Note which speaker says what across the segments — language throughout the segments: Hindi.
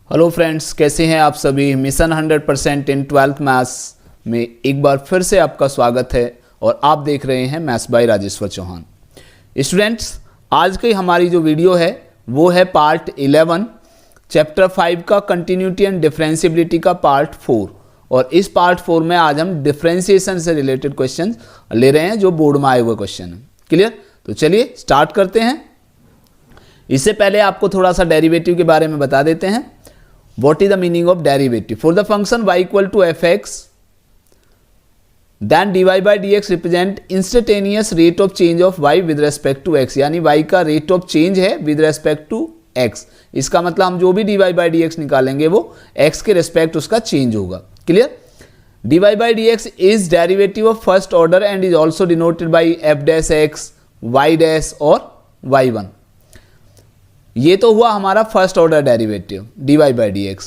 Speaker 1: हेलो फ्रेंड्स, कैसे हैं आप सभी। मिशन 100% इन 12th मैथ्स में एक बार फिर से आपका स्वागत है और आप देख रहे हैं maths by Rajeshwar Chauhan. Students, आज की हमारी जो वीडियो है वो है पार्ट 11 चैप्टर 5 का कंटिन्यूटी एंड डिफरेंशिएबिलिटी का पार्ट 4। और इस पार्ट 4 में आज हम डिफरेंशिएशन से रिलेटेड क्वेश्चन ले रहे हैं जो बोर्ड में आए हुए क्वेश्चन है। क्लियर? तो चलिए स्टार्ट करते हैं। इससे पहले आपको थोड़ा सा डेरिवेटिव के बारे में बता देते हैं। What is the meaning of derivative? For the function y equal to fx, then dy by dx represent instantaneous rate of change of y with respect to x। यानी y का rate of change है with respect to x। इसका मतलब हम जो भी dy by dx निकालेंगे वो x के respect उसका change होगा। Clear? dy by dx is derivative of first order and is also denoted by f dash x, y dash और y1। ये तो हुआ हमारा first order derivative dy by dx।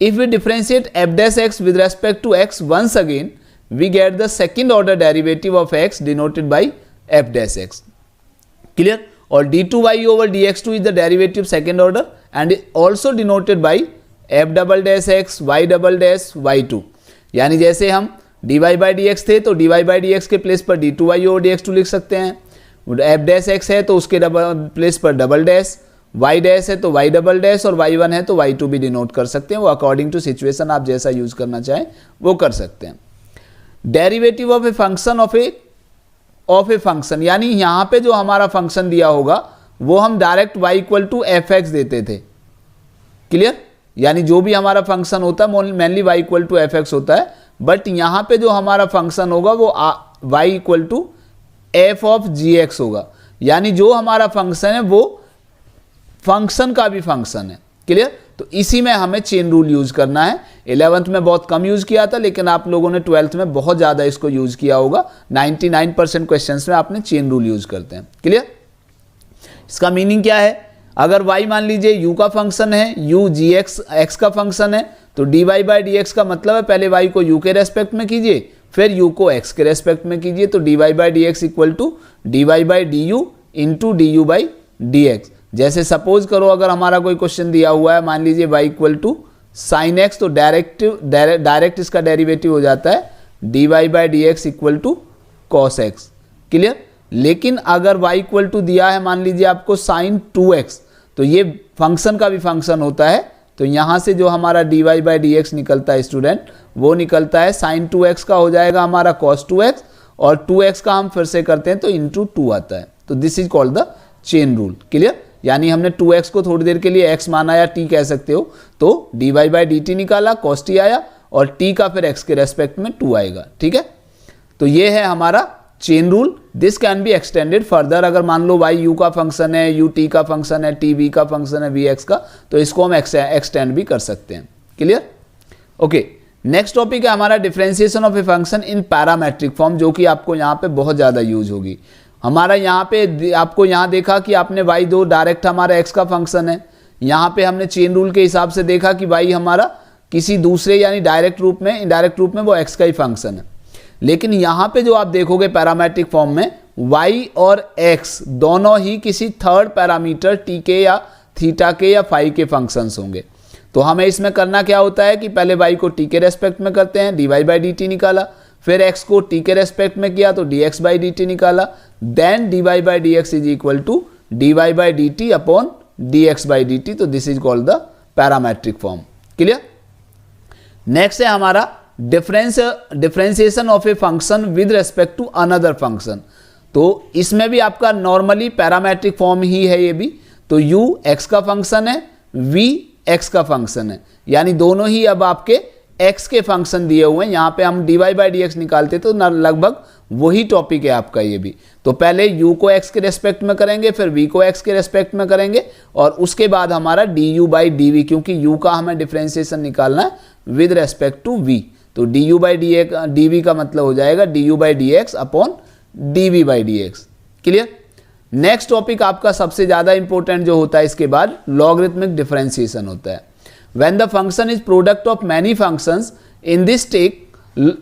Speaker 1: If we differentiate f dash x with respect to x once again, we get the second order derivative of x denoted by f dash x। Clear? और d2y over dx2 is the derivative second order and also denoted by f double dash x, y double dash y2। यानी जैसे हम dy by dx थे तो dy by dx के प्लेस पर d2y over dx2 लिख सकते हैं। f dash x है तो उसके प्लेस पर डबल डैश, y डैश है तो y डबल डैश और y1 है तो y2 भी डिनोट कर सकते हैं। वो अकॉर्डिंग टू सिचुएशन आप जैसा यूज करना चाहें वो कर सकते हैं। Derivative of a function of a function, यानी यहां पे जो हमारा फंक्शन दिया होगा वो हम direct y equal to f x देते थे। क्लियर? यानी जो भी हमारा फंक्शन होता है mainly y equal to f x होता है, बट यहां पे जो हमारा फंक्शन होगा वो y equal to f of g x होगा। यानी जो हमारा फंक्शन है वो फंक्शन का भी फंक्शन है। क्लियर? तो इसी में हमें चेन रूल यूज करना है। 11th में बहुत कम यूज किया था, लेकिन आप लोगों ने 12th में बहुत ज्यादा इसको यूज किया होगा। 99% क्वेश्चंस में आपने चेन रूल यूज करते हैं। क्लियर? इसका मीनिंग क्या है? अगर y मान लीजिए u का फंक्शन है, u जी x का फंक्शन है, तो dy by dx का मतलब है पहले y को u के रेस्पेक्ट में कीजिए, फिर u को x के रेस्पेक्ट में कीजिए। तो dy by dx equal to dy by du into du by dx। जैसे सपोज करो अगर हमारा कोई क्वेश्चन दिया हुआ है, मान लीजिए y equal to sine x, तो डायरेक्ट इसका डेरिवेटिव हो जाता है dy by dx equal to cos x. Clear? लेकिन अगर y इक्वल टू दिया है मान लीजिए आपको साइन 2x, तो ये फंक्शन का भी फंक्शन होता है। तो यहां से जो हमारा dy by dx निकलता है स्टूडेंट, वो निकलता है साइन 2x का हो जाएगा हमारा कॉस 2x, और 2x का हम फिर से करते हैं तो इंटू 2 आता है। तो this is called the chain rule. Clear? यानी हमने 2x को थोड़ी देर के लिए x माना या t कह सकते हो, तो dy by dt निकाला, cos t आया, और t का फिर x के रेस्पेक्ट में 2 आएगा। ठीक है? तो ये है हमारा chain rule. This can be extended further. अगर मान लो y u का फंक्शन है, u t का फंक्शन है, t v का फंक्शन है, v x का, तो इसको हम एक्सटेंड भी कर सकते हैं। क्लियर? ओके, नेक्स्ट टॉपिक है हमारा differentiation of a function in parametric form, जो कि आपको यहाँ पे बहुत ज़्यादा यूज होगी। हमारा यहाँ पे आपको यहाँ देखा कि आपने y2 डायरेक्ट हमारा x का फंक्शन है। यहाँ पे हमने चेन रूल के हिसाब से देखा कि y हमारा किसी दूसरे यानी डायरेक्ट रूप में, इनडायरेक्ट रूप में वो x का ही फंक्शन है। लेकिन यहाँ पे जो आप देखोगे पैरामेट्रिक फॉर्म में y और x दोनों ही किसी थर्ड पैरामीटर t के या थीटा के या फाई के फंक्शंस होंगे। तो हमें इसमें करना क्या होता है कि पहले y को t के रेस्पेक्ट में करते हैं, dy by dt निकाला, फिर x को t के रेस्पेक्ट में किया तो dx by dt निकाला, then dy by dx is equal to dy by dt upon dx by dt। तो this is called the parametric form. Clear? Next है हमारा differentiation of a function with respect to another function. तो इसमें भी आपका नॉर्मली पैरामेट्रिक फॉर्म ही है ये भी। तो u x का फंक्शन है, v x का फंक्शन है, यानी दोनों ही अब आपके x के फंक्शन दिए हुए हैं। यहाँ पे हम dy by dx निकालते तो लगभग वही टॉपिक है आपका ये भी। तो पहले u को x के रेस्पेक्ट में करेंगे, फिर v को x के रेस्पेक्ट में करेंगे, और उसके बाद हमारा du by dv, क्योंकि u का हमें डिफरेंशिएशन निकालना है विद रेस्पेक्ट टू v। तो du by dv का मतलब हो जाएगा du by dx upon dv by dx। Clear? Next topic आपका सबसे ज़्यादा इंपॉर्टेंट जो होता है इसके बाद लॉगरिथमिक डिफरेंशिएशन होता है। When the function is product of many functions, in this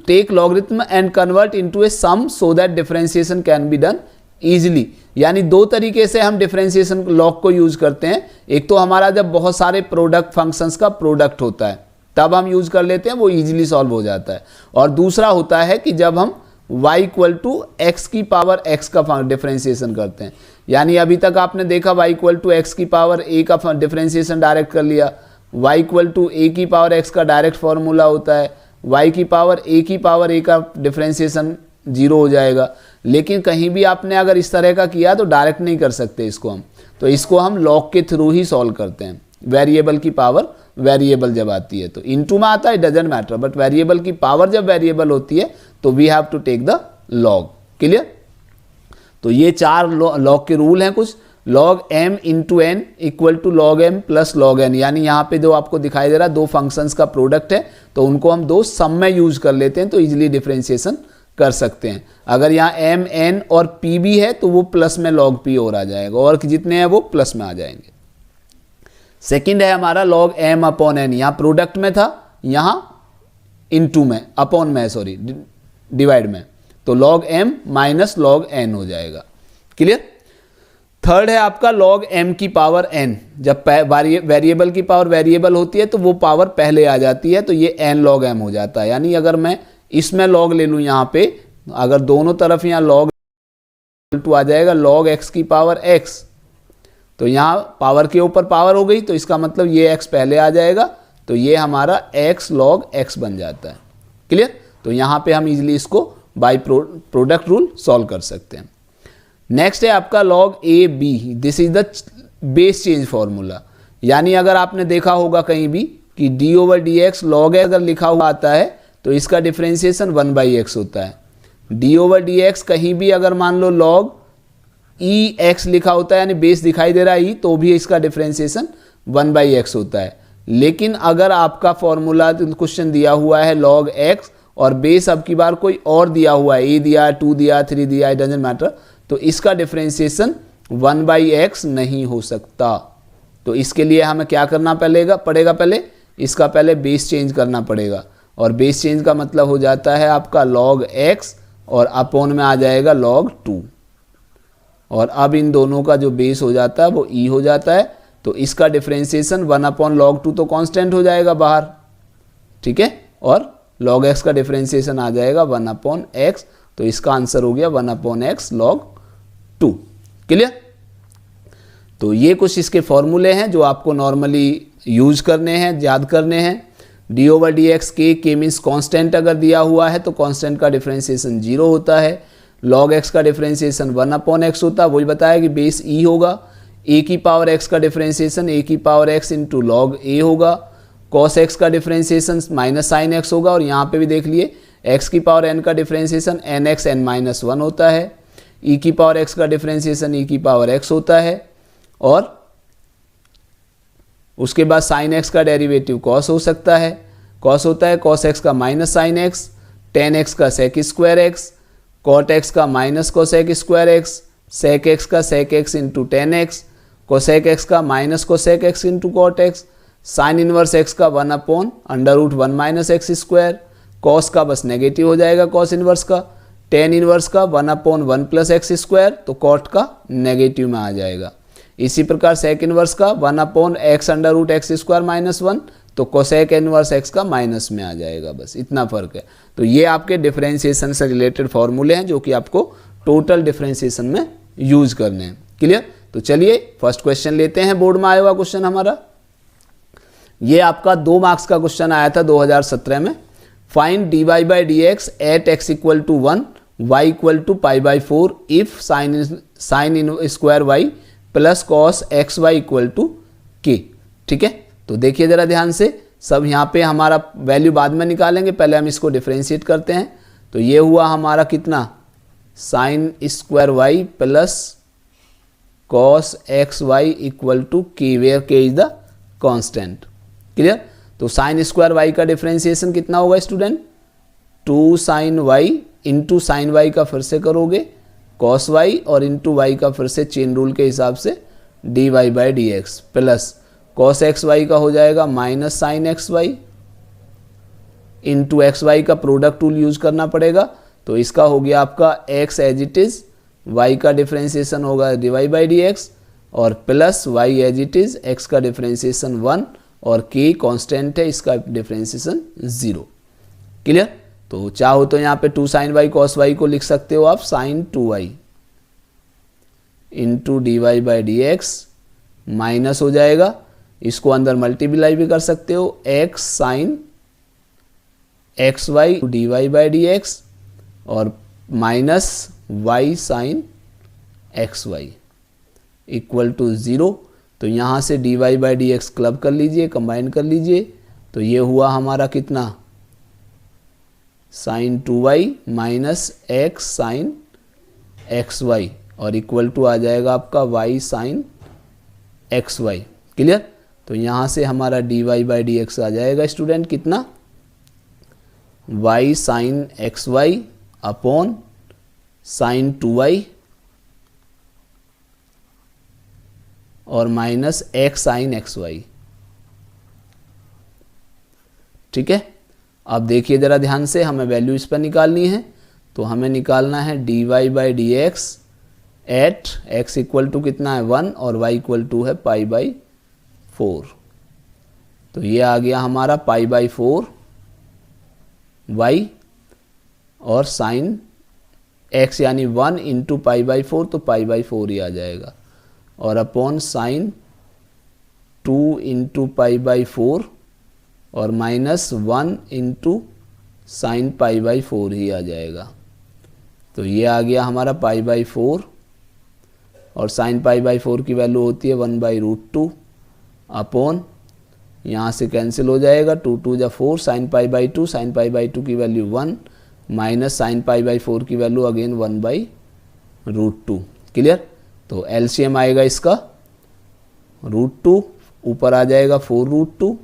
Speaker 1: take logarithm and convert into a sum so that differentiation can be done easily. यानी दो तरीके से हम डिफरेंशिएशन लॉग को यूज करते हैं। एक तो हमारा जब बहुत सारे प्रोडक्ट फंक्शंस का प्रोडक्ट होता है तब हम यूज कर लेते हैं, वो ईजिली सॉल्व हो जाता है। और दूसरा होता है कि जब हम y इक्वल टू एक्स की पावर x का डिफरेंशिएशन करते हैं। यानी अभी तक आपने देखा y इक्वल टू एक्स की पावर a का डिफरेंशिएशन डायरेक्ट कर लिया, y इक्वल टू a की पावर x का डायरेक्ट फॉर्मूला होता है, y की पावर a का डिफरेंशिएशन 0 हो जाएगा। लेकिन कहीं भी आपने अगर इस तरह का किया तो डायरेक्ट नहीं कर सकते इसको हम, तो इसको हम लॉग के थ्रू ही सॉल्व करते हैं। वेरिएबल की पावर वेरिएबल जब आती है तो इनटू में आता है, डजंट मैटर, बट वेरिएबल की पावर जब वेरिएबल होती है तो we have to take the log. Clear? तो ये 4 लॉग के रूल हैं कुछ। Log m into n equal to log m plus लॉग n, यानी यहाँ पे जो आपको दिखाई दे रहा है दो फंक्शंस का प्रोडक्ट है तो उनको हम दो सम में यूज कर लेते हैं तो इजिली डिफरेंशिएशन कर सकते हैं। अगर यहाँ m n और p भी है तो वो प्लस में log p और आ जाएगा, और जितने हैं वो प्लस में आ जाएंगे। सेकंड है हमारा log m अपॉन n, यहाँ प्रोडक्ट में था, यहाँ इनटू में, अपॉन में, सॉरी डिवाइड में, तो log m minus log n हो जाएगा। क्लियर? थर्ड है आपका log m की पावर n। जब वेरिएबल की पावर वेरिएबल होती है तो वो पावर पहले आ जाती है तो ये n log m हो जाता है। यानी अगर मैं इसमें log ले लूँ यहाँ पे, अगर दोनों तरफ यहाँ log टू आ जाएगा log x की पावर x, तो यहाँ पावर के ऊपर पावर हो गई तो इसका मतलब ये x पहले आ जाएगा तो ये हमारा x log x बन जाता है। क्लियर? तो यहाँ पे हम इजीली इसको बाय प्रोडक्ट रूल सॉल्व कर सकते हैं। नेक्स्ट है आपका log a b, this is the base change formula. यानी अगर आपने देखा होगा कहीं भी कि d over d x log अगर लिखा हुआ आता है तो इसका डिफरेंशिएशन 1/x होता है। d ओवर डी एक्स कहीं भी अगर मान लो log ई एक्स लिखा होता है, यानी बेस दिखाई दे रहा है ई, तो भी इसका डिफरेंशिएशन 1/x होता है। लेकिन अगर आपका फॉर्मूला क्वेश्चन दिया हुआ है log x और बेस अब की बार कोई और दिया हुआ है, a दिया, 2 दिया, 3 दिया, इट डजंट मैटर, तो इसका डिफरेंशिएशन 1/x नहीं हो सकता। तो इसके लिए हमें क्या करना पड़ेगा? पहले इसका पहले बेस चेंज करना पड़ेगा, और बेस चेंज का मतलब हो जाता है आपका log x और अपॉन में आ जाएगा log 2, और अब इन दोनों का जो बेस हो जाता है वो e हो जाता है। तो इसका डिफरेंशिएशन 1/log2 तो कांस्टेंट हो जाएगा बाहर, ठीक है, और log x का डिफरेंशिएशन आ जाएगा 1/x, तो इसका आंसर हो गया 1/x log 2। क्लियर? तो ये कुछ इसके फॉर्मूले हैं जो आपको नॉर्मली यूज करने हैं, याद करने हैं। d ओवर डी एक्स के मीन्स कांस्टेंट अगर दिया हुआ है तो कांस्टेंट का डिफरेंशिएशन 0 होता है। log x का डिफरेंशिएशन 1/x होता है, वही बताया कि बेस e होगा। a की पावर x का डिफरेंशिएशन a की power x into log a होगा। cos x का डिफरेंशिएशन माइनस साइन x होगा, और यहाँ पे भी देख लिए x की पावर n का डिफरेंशिएशन nx n-1 होता है। e की पावर x का डिफरेंशिएशन e की पावर x होता है, और उसके बाद साइन x का डेरिवेटिव cos हो सकता है, cos होता है cos x का minus sine x, tan x का sec square x, cot x का minus cosec square x, sec x का sec x into tan x, cosec x का minus cosec x into cot x, sine inverse x का 1/√1 माइनस एक्स स्क्वायर, कॉस का बस नेगेटिव हो जाएगा कॉस इनवर्स का, टेन इनवर्स का 1/1 प्लस एक्स स्क्वायर, तो कॉट का नेगेटिव में आ जाएगा। इसी प्रकार सेक इनवर्स का 1/x√x² माइनस 1, तो कोसेक इनवर्स x का माइनस में आ जाएगा। बस इतना फर्क है। तो ये आपके डिफरेंशिएशन से रिलेटेड फॉर्मूले हैं जो कि आपको टोटल डिफरेंशिएशन में यूज करने हैं। क्लियर? तो चलिए फर्स्ट क्वेश्चन लेते हैं। बोर्ड में आया हुआ क्वेश्चन हमारा, ये आपका 2 मार्क्स का क्वेश्चन आया था 2017 में। Find dy/dx at x equal to 1 y equal to π/4 if sine in square y plus cos x y equal to k. ठीक है, तो देखिए जरा ध्यान से, सब यहाँ पे हमारा वैल्यू बाद में निकालेंगे, पहले हम इसको डिफरेंशिएट करते हैं। तो ये हुआ हमारा कितना, sine square y plus cos x y equal to k, where k is the constant. Clear? तो साइन स्क्वायर वाई का डिफरेंशिएशन कितना होगा student, 2 sine y into sine y का फिर से करोगे कॉस वाई, और इंटू वाई का फिर से चेन रूल के हिसाब से dy/dx plus cos x y का हो जाएगा minus sine x y into x y का प्रोडक्ट टूल यूज करना पड़ेगा। तो इसका हो गया आपका x as it is y का डिफरेंशिएशन होगा dy/dx और plus y as it is, x का डिफरेंशिएशन 1 और k कांस्टेंट है, इसका डिफरेंशिएशन 0। क्लियर? तो चाहो तो यहाँ पे 2 sin y cos y को लिख सकते हो आप sin 2y into dy/dx, minus हो जाएगा, इसको अंदर मल्टीप्लाई भी कर सकते हो, x sin xy dy/dx और माइनस y sin xy equal to 0। तो यहाँ से dy/dx क्लब कर लीजिए, कंबाइन कर लीजिए, तो ये हुआ हमारा कितना, sin 2y minus x sin xy और इक्वल टू आ जाएगा आपका y sin xy। क्लियर? तो यहाँ से हमारा dy/dx आ जाएगा स्टूडेंट कितना, y sin xy upon sin 2y और माइनस x sin xy। ठीक है? अब देखिए ज़रा ध्यान से, हमें वैल्यू इस पर निकालनी है, तो हमें निकालना है dy/dx at x equal to कितना है 1 और y इक्वल टू है π/4। तो ये आ गया हमारा π/4 y और sin x यानी 1 इंटू π/4, तो π/4 ही आ जाएगा और अपॉन sin 2 इंटू π/4 और माइनस 1 इंटू साइन π/4 ही आ जाएगा। तो ये आ गया हमारा π/4 और साइन π/4 की वैल्यू होती है 1/√2 अपॉन, यहाँ से कैंसिल हो जाएगा, 2 2 जा 4 साइन π/2, साइन π/2 की वैल्यू 1 माइनस साइन π/4 की वैल्यू अगेन 1/√2। क्लियर? तो एलसीएम आएगा इसका √2, ऊपर आ जाएगा 4√2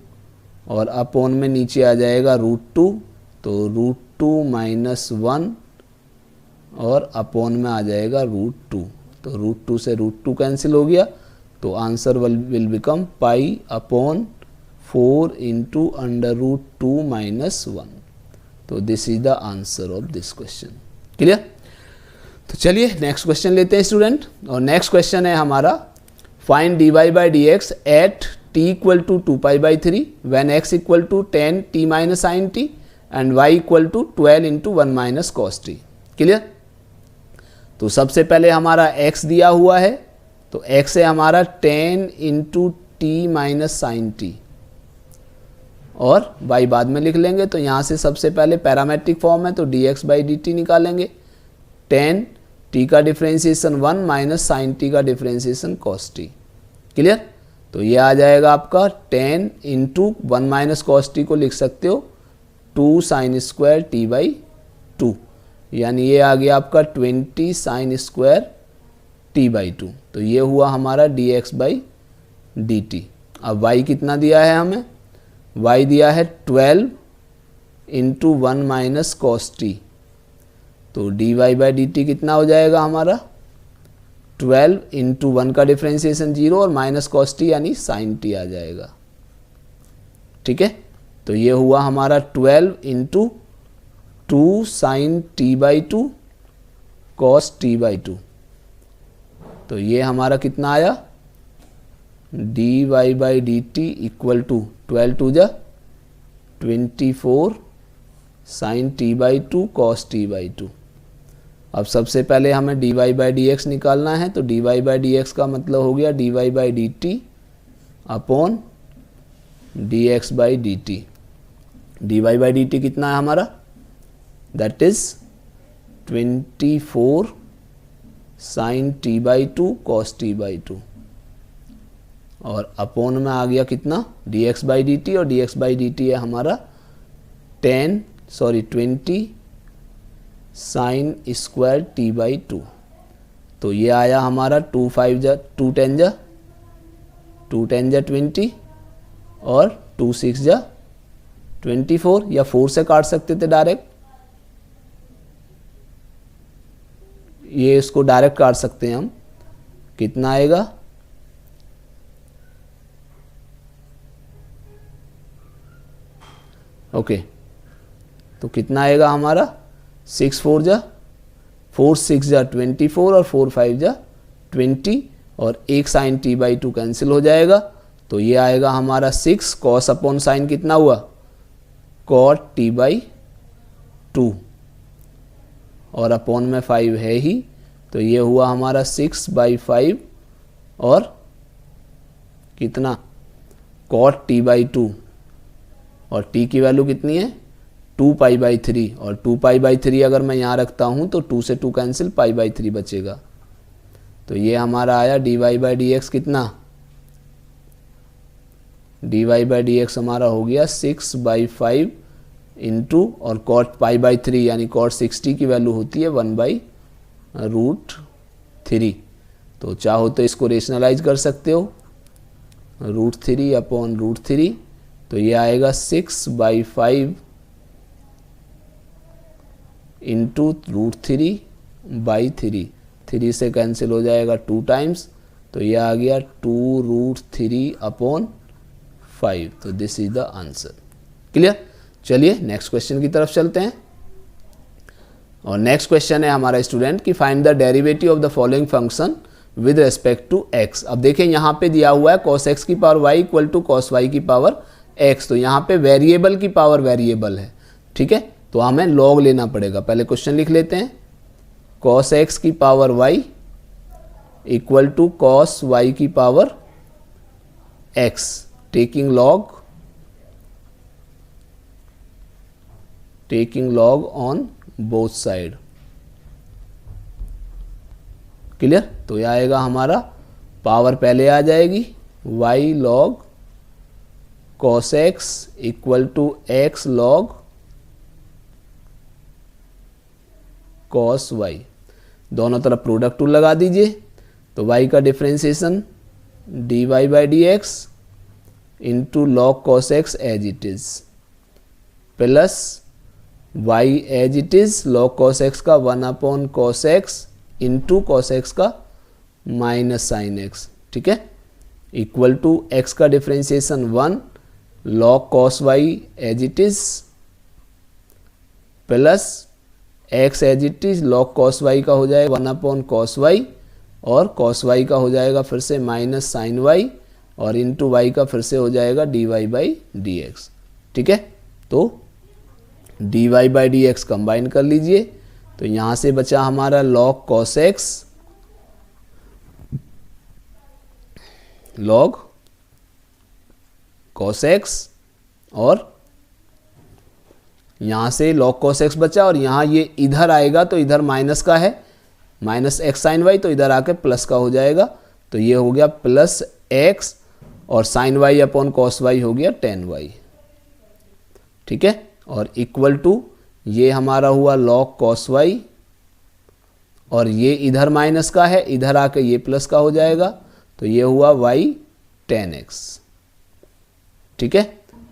Speaker 1: और अपॉन में नीचे आ जाएगा √2, तो √2 माइनस 1 और अपॉन में आ जाएगा √2, तो √2 से √2 कैंसिल हो गया, तो answer will become π/4 into √2 minus 1। तो this is the answer of this question. Clear? तो चलिए नेक्स्ट क्वेश्चन लेते हैं स्टूडेंट, और नेक्स्ट क्वेश्चन है हमारा find dy/dx at t equal to 2π/3 when x equal to 10 t minus sin t and y equal to 12 into 1 minus cos t। Clear? तो सबसे पहले हमारा x दिया हुआ है, तो x है हमारा 10 into t minus sine t और y बाद में लिख लेंगे। तो यहाँ से सबसे पहले पैरामेट्रिक फॉर्म है, तो dx/dt निकालेंगे, 10 t का डिफ्रेंशिएशन 1 माइनस साइन टी का डिफ्रेंशिएशन cos t। क्लियर? तो ये आ जाएगा आपका 10 इंटू 1 माइनस cos t को लिख सकते हो 2 साइन स्क्वायर t/2, यानी ये आ गया आपका 20 साइन स्क्वायर t/2। तो ये हुआ हमारा dx/dt। अब y कितना दिया है हमें, y दिया है 12 इंटू 1 माइनस cos t, तो dy/dt कितना हो जाएगा हमारा 12 इंटू 1 का डिफ्रेंशिएशन 0 और माइनस cos t यानी sin t आ जाएगा। ठीक है? तो ये हुआ हमारा 12 into 2 sign t/2 cos t/2। तो ये हमारा कितना आया, dy/dt इक्वल टू 12 2 जा 24 साइन t/2 cos t/2। अब सबसे पहले हमें dy/dx निकालना है, तो dy/dx का मतलब हो गया dy/dt अपॉन dx/dt। dy/dt कितना है हमारा, that is 24 sign t/2 cos t/2 और अपॉन में आ गया कितना dx/dt, और dx/dt है हमारा 20 साइन स्क्वायर t/2। तो ये आया हमारा 2 5 जा 2 10 जा 20 और 2 6 जा 24, या 4 से काट सकते थे डायरेक्ट, ये इसको डायरेक्ट काट सकते हैं हम। कितना आएगा, ओके तो कितना आएगा हमारा 6 4 जा 4 6 जा 24 और 4 5 जा 20 और एक साइन t बाई 2 कैंसिल हो जाएगा, तो ये आएगा हमारा 6 कॉस अपॉन साइन कितना हुआ कॉट t बाई 2 और अपॉन में 5 है ही, तो ये हुआ हमारा 6 बाई 5 और कितना कॉट t बाई 2 और t की वैल्यू कितनी है 2 पाई बाई 3 और 2 पाई बाई 3 अगर मैं यहाँ रखता हूँ तो 2 से 2 कैंसिल पाई बाई 3 बचेगा, तो ये हमारा आया dy बाई डी एक्स कितना dy बाई डी एक्स हमारा हो गया 6 बाई 5 इंटू और कॉट पाई बाई 3 यानी कॉट 60 की वैल्यू होती है 1 बाई रूट 3। तो चाहो तो इसको रेशनलाइज कर सकते हो रूट 3 अपॉन रूट 3, तो ये आएगा 6 बाई 5 इंटू रूट 3 बाई 3, 3 से कैंसिल हो जाएगा 2 टाइम्स, तो ये आ गया 2 रूट 3 अपॉन 5। तो this is the answer. Clear. चलिए नेक्स्ट क्वेश्चन की तरफ चलते हैं और नेक्स्ट क्वेश्चन है हमारा स्टूडेंट कि find the derivative of the following function with respect to x। अब देखें यहाँ पे दिया हुआ है cos x की power y equal to cos y की पावर x, तो यहाँ पे वेरिएबल की पावर वेरिएबल है, ठीक है, तो हमें log लेना पड़ेगा। पहले क्वेश्चन लिख लेते हैं cos x की power y equal to cos y की power x, taking log on both side. Clear. तो यह आएगा हमारा पावर पहले आ जाएगी y log cos x equal to x log cos y, दोनों तरफ प्रोडक्ट टूल लगा दीजिए, तो y का differentiation dy by d x into log cos x as it is plus y as it is log cos x का 1 upon cos x into cos x का माइनस साइन x, ठीक है, इक्वल टू x का differentiation 1 log cos y as it is plus x as it is log cos y का हो जाएगा 1 अपॉन cos y और cos y का हो जाएगा फिर से माइनस साइन y और इंटू y का फिर से हो जाएगा dy बाई डी एक्स, ठीक है। तो dy by d x combine कर लीजिए, तो यहाँ से बचा हमारा log cos x log cos x और यहाँ से log cos x बचा और यहाँ ये इधर आएगा तो इधर माइनस का है माइनस एक्स साइन वाई, तो इधर आके प्लस का हो जाएगा, तो ये हो गया प्लस एक्स और sine y upon cos y हो गया टेन वाई, ठीक है, और इक्वल टू ये हमारा हुआ log cos y और ये इधर माइनस का है इधर आके ये प्लस का हो जाएगा, तो ये हुआ y tan x, ठीक है।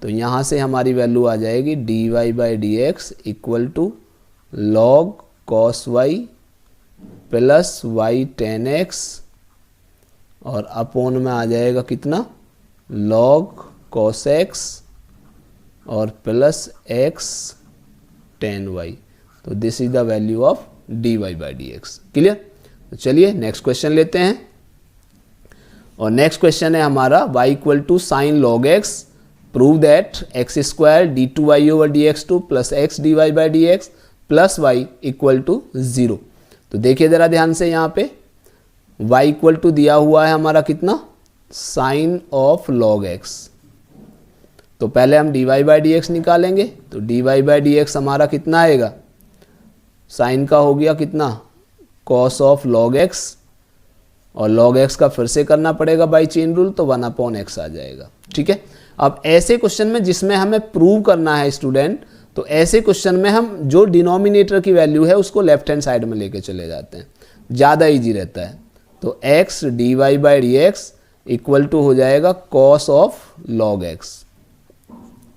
Speaker 1: तो यहाँ से हमारी वैल्यू आ जाएगी dy by d x equal to log cos y plus y tan x और अपोन में आ जाएगा कितना log cos x और प्लस x tan y, तो this is the value of dy by d x. Clear. तो चलिए नेक्स्ट क्वेश्चन लेते हैं और नेक्स्ट क्वेश्चन है हमारा y equal to sine log x, prove that x square d two y over d x two plus x d y by d x plus y equal to 0। तो देखिए ज़रा ध्यान से, यहाँ पे y इक्वल टू दिया हुआ है हमारा कितना साइन ऑफ लॉग x, तो पहले हम dy बाई डी एक्स निकालेंगे, तो dy बाई डी एक्स हमारा कितना आएगा साइन का हो गया कितना cos ऑफ log x और log x का फिर से करना पड़ेगा बाई चेन रूल, तो 1 अपॉन x आ जाएगा, ठीक है। अब ऐसे क्वेश्चन में जिसमें हमें प्रूव करना है स्टूडेंट, तो ऐसे क्वेश्चन में हम जो डिनोमिनेटर की वैल्यू है उसको लेफ्ट हैंड साइड में लेके चले जाते हैं, ज़्यादा इजी रहता है। तो x dy by d x equal to हो जाएगा cos of log x।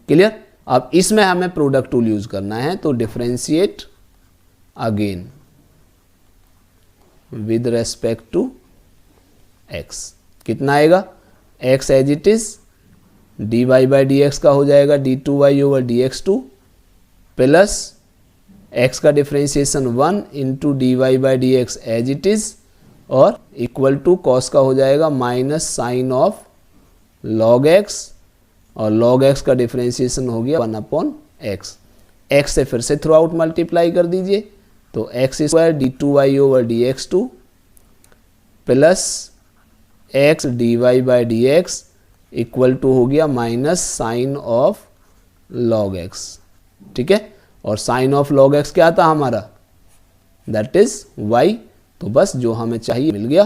Speaker 1: Clear. अब इसमें हमें प्रोडक्ट टूल यूज करना है, तो differentiate again with respect to x, कितना आएगा x as it is dy by d x का हो जाएगा d two y over d x two plus x का differentiation 1 into d y by d x as it is, और इक्वल टू कॉस का हो जाएगा minus sign of log x, और लॉग एक्स का डिफ्रेंशिएशन हो गया 1 अपॉन एक्स। एक्स से फिर से थ्रू आउट मल्टीप्लाई कर दीजिए, तो x square d two y over d x two plus x d y by d x equal to हो गया minus sign of log x. ठीक है, और साइन ऑफ लॉग एक्स क्या था हमारा, दैट इज वाई। तो बस जो हमें चाहिए मिल गया,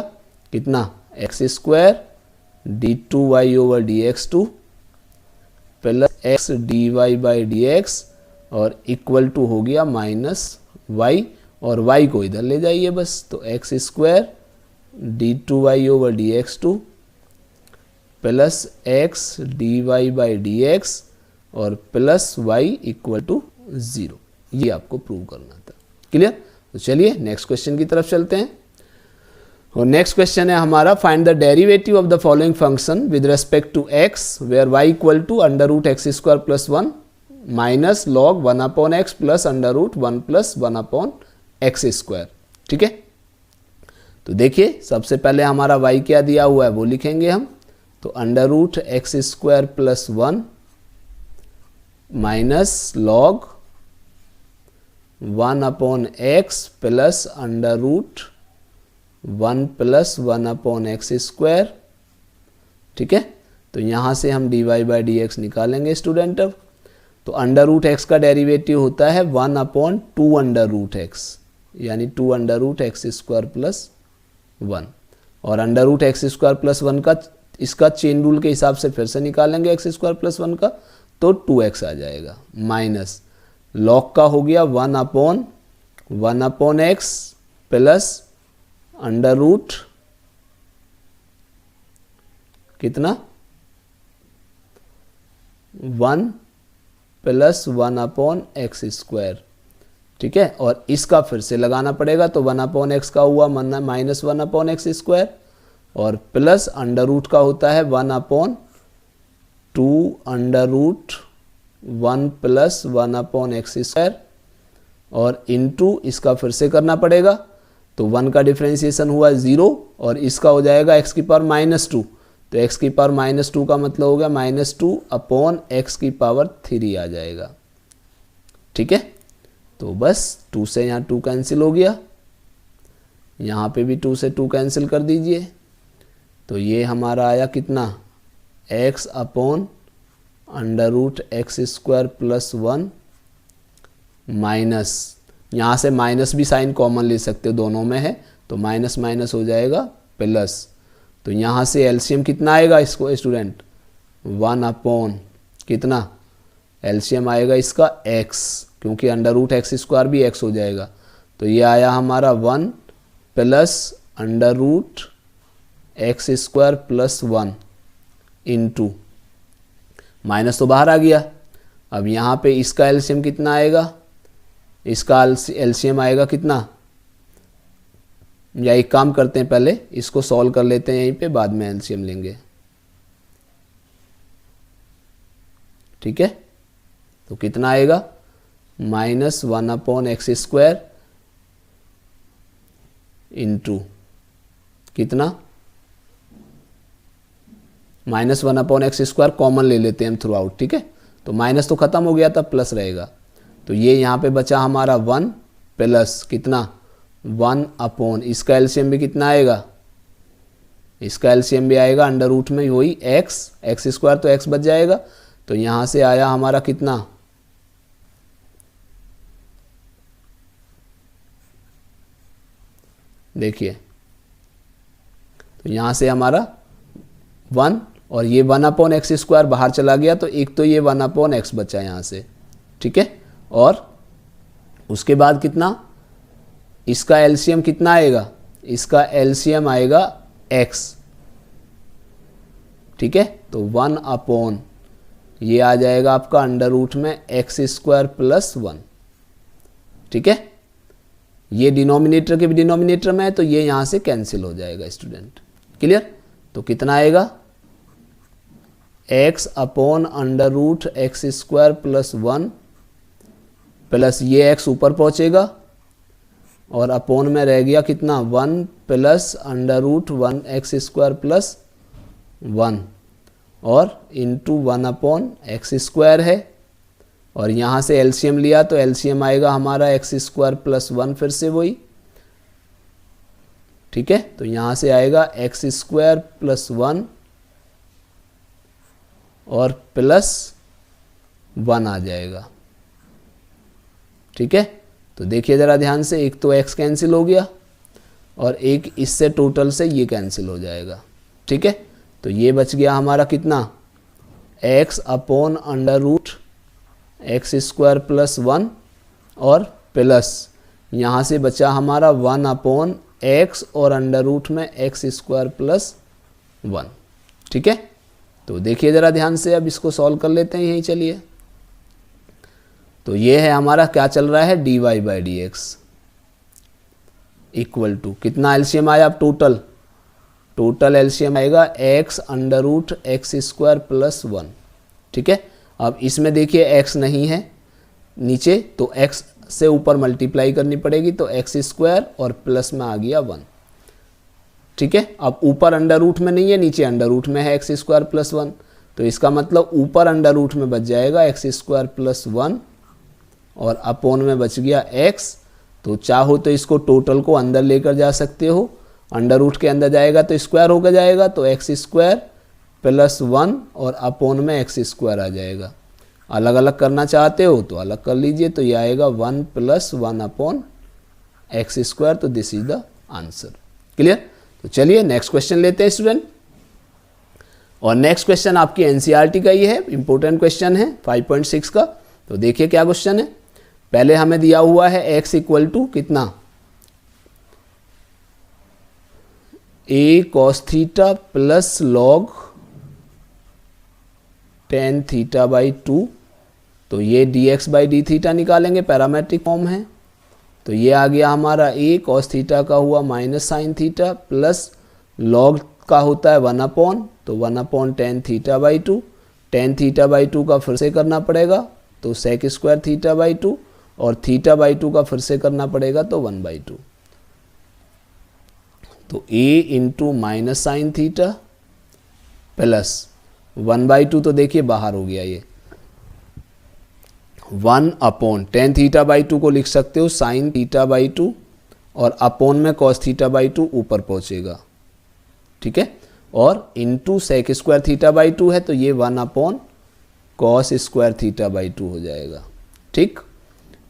Speaker 1: कितना, x square d two y over d x two plus x d y by d x और इक्वल टू हो गया माइनस वाई, और वाई को इधर ले जाइए बस, तो x square d two y over d x two plus x d y by d x और प्लस वाई इक्वल टू 0। ये आपको प्रूव करना था। क्लियर? तो चलिए नेक्स्ट क्वेश्चन की तरफ चलते हैं। और नेक्स्ट क्वेश्चन है हमारा, find the derivative of the following function with respect to x where y equal to under root x square plus 1 minus log 1 upon x plus under root 1 plus 1 upon x square. ठीक है, तो देखिए सबसे पहले हमारा y क्या दिया हुआ है वो लिखेंगे हम, तो under root x square plus 1 minus log 1 upon x plus under root 1 plus 1 upon x square. ठीक है, तो यहाँ से हम d y by d x निकालेंगे स्टूडेंट। अब तो अंडर रूट एक्स का डेरिवेटिव होता है 1 अपॉन 2 अंडर रूट एक्स, यानी 2 under root x square plus 1, और under root x square plus 1 का इसका चेन रूल के हिसाब से फिर से निकालेंगे एक्स स्क्वायर प्लस 1 का, तो 2x आ जाएगा, माइनस लॉग का हो गया 1 upon x plus under root कितना 1 प्लस 1 अपॉन एक्स स्क्वायर। ठीक है, और इसका फिर से लगाना पड़ेगा, तो 1 अपॉन एक्स का हुआ माइनस 1 अपॉन एक्स स्क्वायर, और प्लस अंडर रूट का होता है 1 upon 2 under root 1 plus 1 upon x square, और इनटू इसका फिर से करना पड़ेगा, तो 1 का डिफ्रेंशिएशन हुआ 0 और इसका हो जाएगा एक्स की पावर -2, तो एक्स की पावर -2 का मतलब हो गया -2 अपॉन एक्स की पावर 3 आ जाएगा। ठीक है, तो बस 2 से यहाँ 2 कैंसिल हो गया, यहाँ पे भी 2 से 2 कैंसिल कर दीजिए, तो ये हमारा आया कितना, x upon under root x square plus 1 minus, यहाँ से माइनस भी साइन कॉमन ले सकते हो, दोनों में है, तो माइनस माइनस हो जाएगा प्लस, तो यहाँ से एलसीएम कितना आएगा इसको स्टूडेंट, 1 अपॉन कितना, एलसीएम आएगा इसका x, क्योंकि अंडर रूट एक्स स्क्वायर भी x हो जाएगा, तो ये आया हमारा 1 plus under root x square plus 1 into minus तो बाहर आ गया। अब यहाँ पे इसका एलसीएम कितना आएगा, इसका एलसीएम आएगा कितना, या एक काम करते हैं पहले इसको सॉल्व कर लेते हैं यहीं पे, बाद में एलसीएम लेंगे। ठीक है, तो कितना आएगा, -1 अपॉन एक्स स्क्वायर इंटू कितना, -1 अपॉन एक्स स्क्वायर कॉमन ले लेते हैं हम थ्रू आउट। ठीक है, तो माइनस तो खत्म हो गया था, प्लस रहेगा, तो ये यहाँ पे बचा हमारा 1 प्लस कितना, 1 अपॉन इसका एलसीएम भी कितना आएगा, इसका एलसीएम भी आएगा अंडर रूट में वही एक्स स्क्वायर, तो एक्स बच जाएगा, तो यहाँ से आया हमारा कितना, देखिए, तो यहाँ से हमारा 1 और ये 1 अपॉन एक्स स्क्वायर बाहर चला गया, तो एक तो ये 1 अपॉन एक्स बचा यहाँ से। ठीक है, और उसके बाद कितना, इसका एलसीएम कितना आएगा, इसका एलसीएम आएगा x। ठीक है, तो 1 अपॉन ये आ जाएगा आपका अंडर रूट में एक्स स्क्वायर प्लस 1। ठीक है, ये डिनोमिनेटर के भी डिनोमिनेटर में है, तो ये यहाँ से कैंसिल हो जाएगा स्टूडेंट। क्लियर, तो कितना आएगा, x upon under root x square plus 1 plus ये x ऊपर पहुंचेगा और अपोन में रह गया कितना 1 plus under root 1x² plus 1 और इंटू 1/x² है और यहाँ से एलसीएम लिया तो एलसीएम आएगा हमारा x² प्लस 1 फिर से वही, ठीक है। तो यहाँ से आएगा x² प्लस 1 और प्लस 1 आ जाएगा, ठीक है। तो देखिए ज़रा ध्यान से, एक तो x कैंसिल हो गया और एक इससे टोटल से ये कैंसिल हो जाएगा, ठीक है। तो ये बच गया हमारा कितना x upon under root x² plus 1 और प्लस यहाँ से बचा हमारा 1/x और अंडर रूट में x² प्लस 1, ठीक है। तो देखिए ज़रा ध्यान से, अब इसको सॉल्व कर लेते हैं यहीं, चलिए। तो ये है हमारा क्या चल रहा है dy/dx इक्वल टू कितना एलसीएम आया, अब टोटल एलसीएम आएगा x under root x² plus 1, ठीक है। अब इसमें देखिए x नहीं है नीचे, तो x से ऊपर मल्टीप्लाई करनी पड़ेगी, तो x² और प्लस में आ गया 1, ठीक है। अब ऊपर अंडर रूट में नहीं है, नीचे अंडर रूट में है x² प्लस 1, तो इसका मतलब ऊपर अंडर रूट में बच जाएगा x² प्लस 1 और अपोन में बच गया x। तो चाहो तो इसको टोटल को अंदर लेकर जा सकते हो, अंडर रूट के अंदर जाएगा तो स्क्वायर होकर जाएगा, तो x² प्लस 1 और अपोन में x² आ जाएगा। अलग अलग करना चाहते हो तो अलग कर लीजिए, तो ये आएगा 1 प्लस 1/x²। तो this is the answer, clear. तो चलिए नेक्स्ट क्वेश्चन लेते हैं स्टूडेंट, और नेक्स्ट क्वेश्चन आपकी एनसीईआरटी का ही है, इंपॉर्टेंट क्वेश्चन है 5.6 का। तो देखिए क्या क्वेश्चन है। पहले हमें दिया हुआ है x इक्वल टू कितना a cos theta plus log tan θ/2, तो ये dx/d θ निकालेंगे, पैरामेट्रिक फॉर्म है। तो ये आ गया हमारा a cos थीटा का हुआ minus sine theta plus log का होता है 1/, तो 1/tan θ/2, tan θ/2 का फिर से करना पड़ेगा तो sec² θ/2 और θ/2 का फिर से करना पड़ेगा तो 1/2। तो a into minus sine theta plus 1/2, तो देखिए बाहर हो गया ये 1/tan θ/2 को लिख सकते हो साइन θ/2 और अपोन में cos θ/2 ऊपर पहुंचेगा, ठीक है। और इंटू sec² θ/2 है, तो ये 1/cos² θ/2 हो जाएगा, ठीक।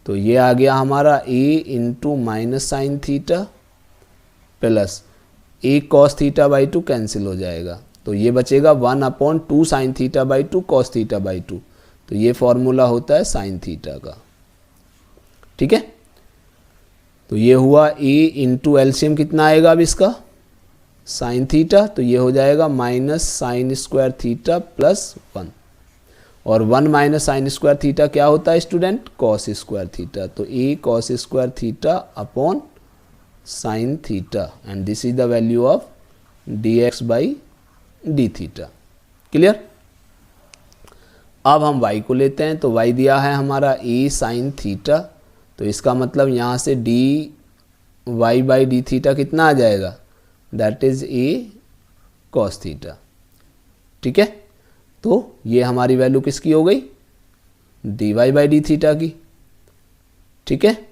Speaker 1: तो ये आ गया हमारा a into minus sine theta plus a cos θ/2 cancel हो जाएगा, तो ये बचेगा 1/2 साइन θ/2 cos θ/2, तो ये फॉर्मूला होता है साइन थीटा का, ठीक है। तो ये हुआ a इंटू एलसीएम कितना आएगा अब इसका साइन थीटा, तो ये हो जाएगा माइनस sin² थीटा प्लस 1, और 1 माइनस sin² थीटा क्या होता है स्टूडेंट cos² थीटा, तो a cos² theta upon sine theta and this is the value of dx/d², clear. अब हम y को लेते हैं, तो y दिया है हमारा a साइन थीटा, तो इसका मतलब यहाँ से dy/d² कितना आ जाएगा, that is a cos theta, ठीक है। तो ये हमारी वैल्यू किसकी हो गई dy/d² की, ठीक है,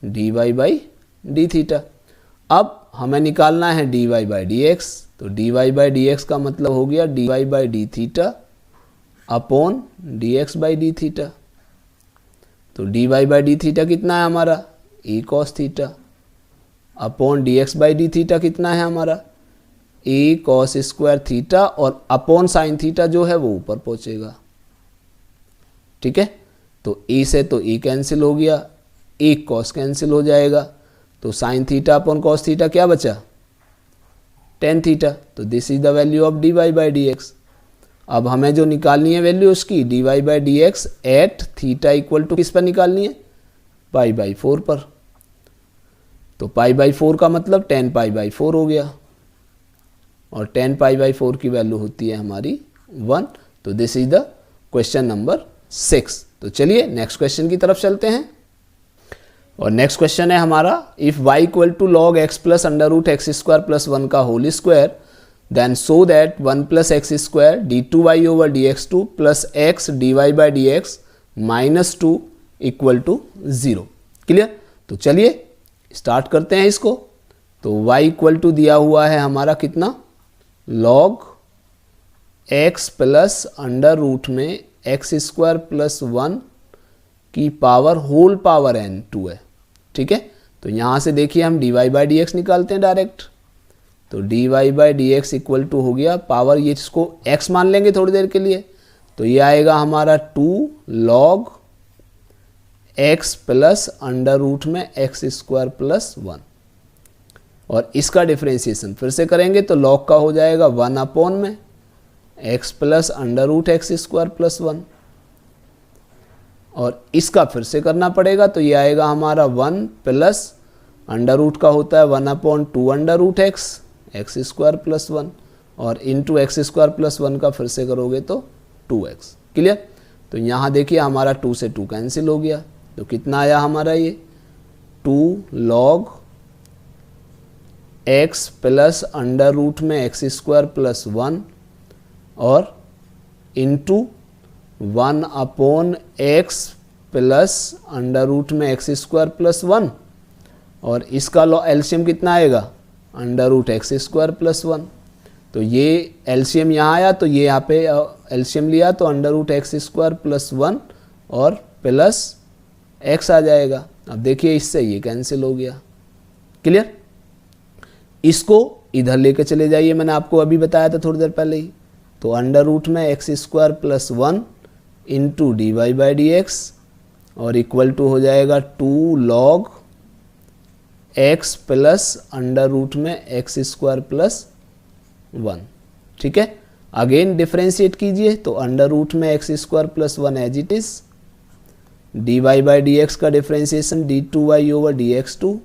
Speaker 1: dy/d²। अब हमें निकालना है dy/dx, तो dy/dx का मतलब हो गया dy/d² अपॉन dx/d²। तो dy/d² कितना है हमारा a cos theta upon dx/d² कितना है हमारा a cos² थीटा, और अपॉन साइन थीटा जो है वो ऊपर पहुंचेगा, ठीक है। तो a से तो a कैंसिल हो गया, एक cos कैंसिल हो जाएगा, तो sine theta upon cos theta क्या बचा tan थीटा, तो this is the value of dy/dx। अब हमें जो निकालनी है वैल्यू उसकी dy/dx at theta equal to किस पर निकालनी है π/4 पर, तो π/4 का मतलब tan π/4 हो गया, और tan π/4 की वैल्यू होती है हमारी 1। तो this is the question number 6। तो चलिए नेक्स्ट क्वेश्चन की तरफ चलते हैं। और नेक्स्ट क्वेश्चन है हमारा, if y equal to log x plus under root x square plus 1 का whole square then so that 1 plus x square d two y over d x two plus x d y by d x minus 2 equal to 0। Clear? तो चलिए स्टार्ट करते हैं इसको। तो y इक्वल टू दिया हुआ है हमारा कितना, log x plus under root में एक्स स्क्वायर प्लस 1 की पावर होल पावर n 2 है। ठीक है, तो यहाँ से देखिए हम dy बाई डी एक्स निकालते हैं डायरेक्ट। तो dy by d x equal to हो गया पावर, ये इसको x मान लेंगे थोड़ी देर के लिए, तो ये आएगा हमारा 2 log x plus under root में एक्स स्क्वायर प्लस 1। और इसका डिफ्रेंशिएशन फिर से करेंगे तो लॉग का हो जाएगा 1 अपॉन में x plus under root x square plus 1। और इसका फिर से करना पड़ेगा, तो ये आएगा हमारा 1 प्लस अंडर रूट का होता है 1 upon 2 under root x x square plus 1 और इंटू एक्स स्क्वायर प्लस 1 का फिर से करोगे तो 2x। क्लियर? तो यहाँ देखिए हमारा 2 से 2 कैंसिल हो गया, तो कितना आया हमारा ये 2 log x plus under root में एक्स स्क्वायर प्लस 1 और into 1 upon x plus under root में एक्स स्क्वायर प्लस 1 और इसका एलसीएम कितना आएगा, under root x square plus 1। तो ये एलसीएम यहाँ आया, तो ये यहाँ पे एलसीएम लिया तो under root x square plus 1 और प्लस x आ जाएगा। अब देखिए इससे ये कैंसिल हो गया। क्लियर? इसको इधर लेके चले जाइए, मैंने आपको अभी बताया था थोड़ी देर पहले ही। तो अंडर रूट में x square plus 1 into d y by d x और इक्वल टू हो जाएगा 2 log x plus under root में एक्स स्क्वायर प्लस 1। ठीक है, अगेन डिफ्रेंशिएट कीजिए तो अंडर रूट में x square plus 1 as it is, d y by d x का differentiation d two y over d x two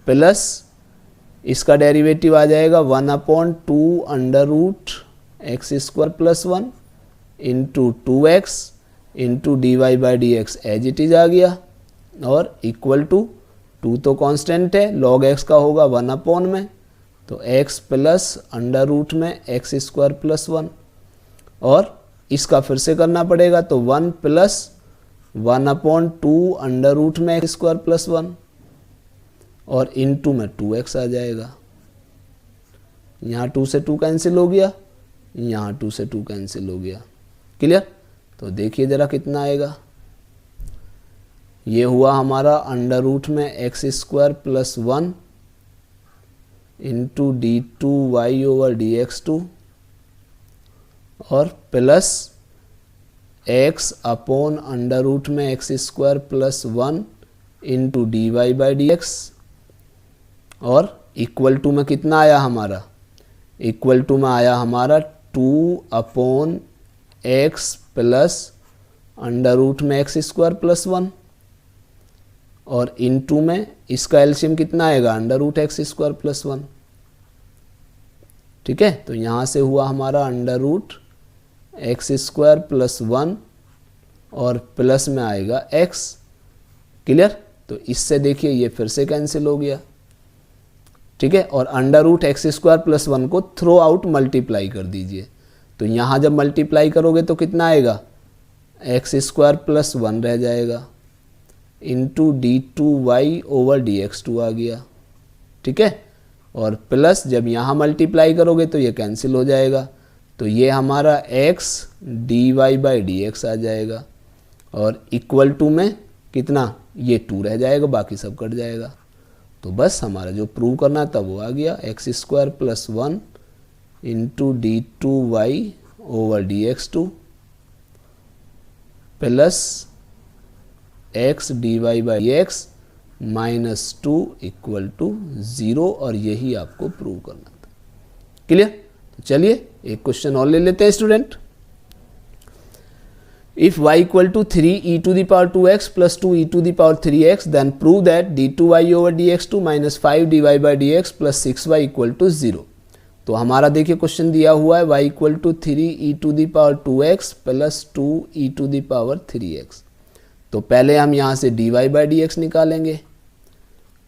Speaker 1: plus इसका डेरिवेटिव आ जाएगा 1 upon 2 under root x square plus 1 into 2x into d y by d x as it is आ गया और इक्वल टू 2 तो कांस्टेंट है, लॉग x का होगा 1 अपॉन में, तो x प्लस अंडर रूट में एक्स स्क्वायर प्लस 1 और इसका फिर से करना पड़ेगा, तो 1 प्लस 1 अपॉन 2 अंडर रूट में एक्स स्क्वायर प्लस 1 और इंटू में 2x आ जाएगा। यहाँ 2 से 2 कैंसिल हो गया, यहाँ 2 से 2 कैंसिल हो गया। क्लियर? तो देखिए ज़रा कितना आएगा, ये हुआ हमारा अंडर रूट में x square plus 1 into d two y over d x two और plus x upon under root में x square plus 1 into d y by d x और इक्वल टू में कितना आया हमारा, इक्वल टू में आया हमारा 2 upon x plus under root में एक्स स्क्वायर प्लस 1 और इनटू में इसका एलसीएम कितना आएगा, under root x square plus 1। ठीक है, तो यहाँ से हुआ हमारा under root x square plus 1 और प्लस में आएगा x। क्लियर? तो इससे देखिए ये फिर से कैंसिल हो गया। ठीक है, और under root x square plus 1 को थ्रो आउट मल्टीप्लाई कर दीजिए, तो यहाँ जब मल्टीप्लाई करोगे तो कितना आएगा, एक्स स्क्वायर प्लस 1 रह जाएगा into d two y over d x two आ गया। ठीक है, और प्लस जब यहाँ मल्टीप्लाई करोगे तो ये कैंसिल हो जाएगा, तो ये हमारा x d y by d x आ जाएगा और इक्वल टू में कितना, ये 2 रह जाएगा, बाकी सब कट जाएगा। तो बस हमारा जो प्रूव करना था वो आ गया, x square plus 1 into d two y over d x two plus x d y by x minus 2 equal to 0 और यही आपको प्रूव करना था। क्लियर? तो चलिए एक क्वेश्चन और ले लेते हैं student. If y equal to 3 e to the power 2x plus 2 e to the power 3x, then prove that d2y over dx2 minus 5 dy by dx plus 6y equal to 0. तो हमारा देखिए क्वेश्चन दिया हुआ है y equal to 3e⁻2x plus 2e⁻3x। तो पहले हम यहाँ से dy/dx निकालेंगे,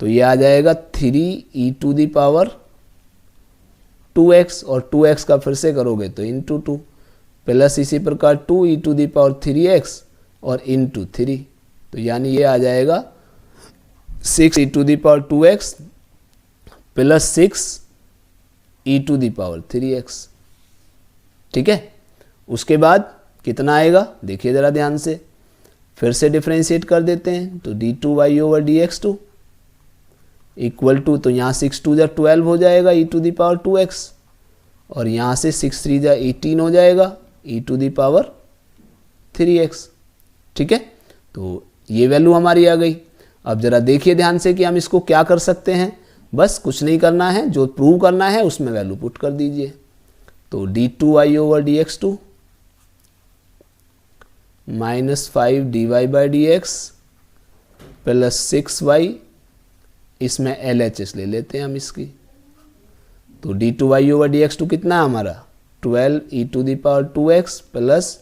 Speaker 1: तो ये आ जाएगा 3e⁻2x और 2x का फिर से करोगे तो इंटू 2 प्लस इसी प्रकार 2e⁻3x और इंटू 3, तो यानी ये आ जाएगा 6e⁻2x प्लस 6e⁻3x। ठीक है, उसके बाद कितना आएगा देखिए ज़रा ध्यान से, फिर से डिफ्रेंशिएट कर देते हैं, तो d2y/dx2 इक्वल टू, तो यहाँ 6×2 = 12 हो जाएगा e⁻2x और यहाँ से 6×3 = 18 हो जाएगा e⁻3x। ठीक है, तो ये वैल्यू हमारी आ गई। अब ज़रा देखिए ध्यान से कि हम इसको क्या कर सकते हैं, बस कुछ नहीं करना है, जो प्रूव करना है उसमें वैल्यू पुट कर दीजिए। तो d2y/dx2 -5 dy/dx प्लस 6y, इसमें LHS ले लेते हैं हम इसकी, तो d2y/dx2 कितना है हमारा 12e⁻2x plus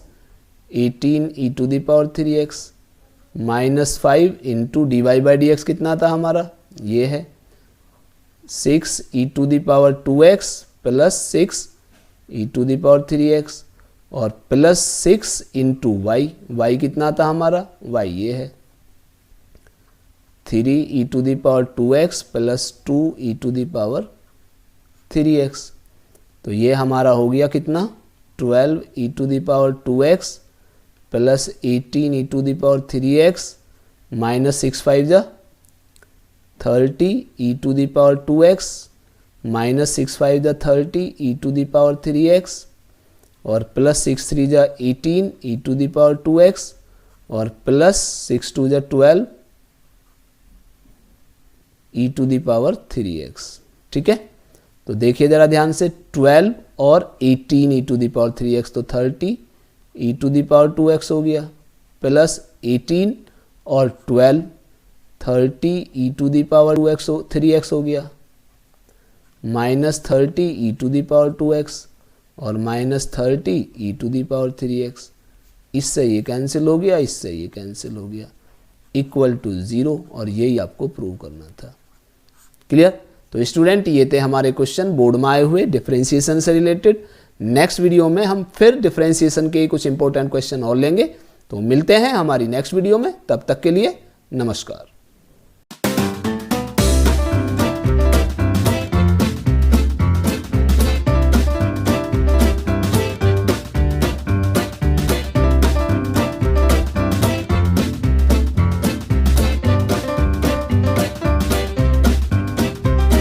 Speaker 1: 18e⁻3x -5 into dy/dx कितना था हमारा, ये है 6e⁻2x प्लस 6e⁻3x और प्लस 6 इंटू y कितना था हमारा, y ये है 3e⁻2x प्लस 2e⁻3x। तो ये हमारा हो गया कितना 12e⁻2x plus 18e⁻3x minus 6×5 = 30e⁻2x minus 6×5 = 30e⁻3x और प्लस 6×3 = 18e⁻2x और प्लस 6×2 = 12e⁻3x। ठीक है, तो देखिए ज़रा ध्यान से 12 और 18e⁻3x, तो 30e⁻2x हो गया प्लस 18 और 12 30e⁻3x हो गया माइनस 30e⁻2x और माइनस 30e⁻3x। इससे ये कैंसिल हो गया, इससे ये कैंसिल हो गया, इक्वल टू 0, और यही आपको प्रूव करना था। क्लियर? तो स्टूडेंट ये थे हमारे क्वेश्चन बोर्ड में आए हुए डिफरेंशिएशन से रिलेटेड। नेक्स्ट वीडियो में हम फिर डिफरेंशिएशन के कुछ इंपॉर्टेंट क्वेश्चन और लेंगे। तो मिलते हैं हमारी नेक्स्ट वीडियो में, तब तक के लिए नमस्कार।